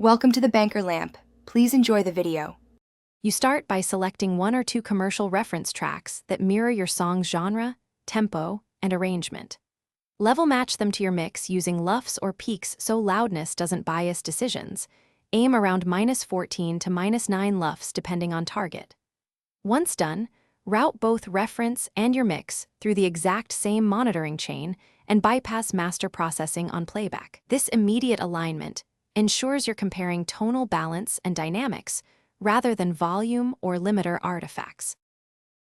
Welcome to the Banker Lamp. Please enjoy the video. You start by selecting one or two commercial reference tracks that mirror your song's genre, tempo, and arrangement. Level match them to your mix using LUFS or peaks so loudness doesn't bias decisions. Aim around -14 to -9 LUFS depending on target. Once done, route both reference and your mix through the exact same monitoring chain and bypass master processing on playback. This immediate alignment ensures you're comparing tonal balance and dynamics rather than volume or limiter artifacts.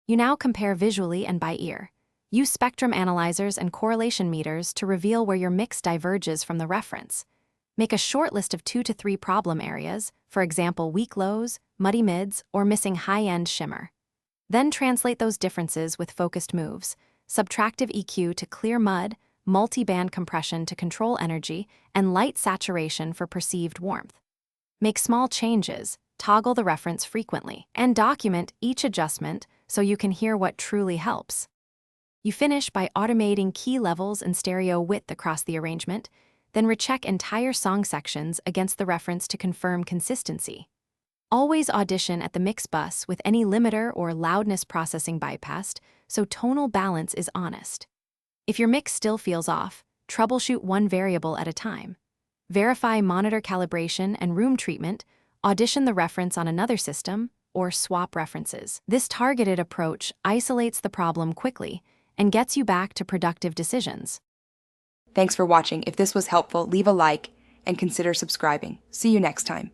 You now compare visually and by ear. Use spectrum analyzers and correlation meters to reveal where your mix diverges from the reference. Make a short list of 2 to 3 problem areas, for example weak lows, muddy mids, or missing high-end shimmer. Then translate those differences with focused moves, subtractive EQ to clear mud, multi-band compression to control energy, and light saturation for perceived warmth. Make small changes, toggle the reference frequently, and document each adjustment so you can hear what truly helps. You finish by automating key levels and stereo width across the arrangement, then recheck entire song sections against the reference to confirm consistency. Always audition at the mix bus with any limiter or loudness processing bypassed so tonal balance is honest. If your mix still feels off, troubleshoot one variable at a time. Verify monitor calibration and room treatment, audition the reference on another system, or swap references. This targeted approach isolates the problem quickly and gets you back to productive decisions. Thanks for watching. If this was helpful, leave a like and consider subscribing. See you next time.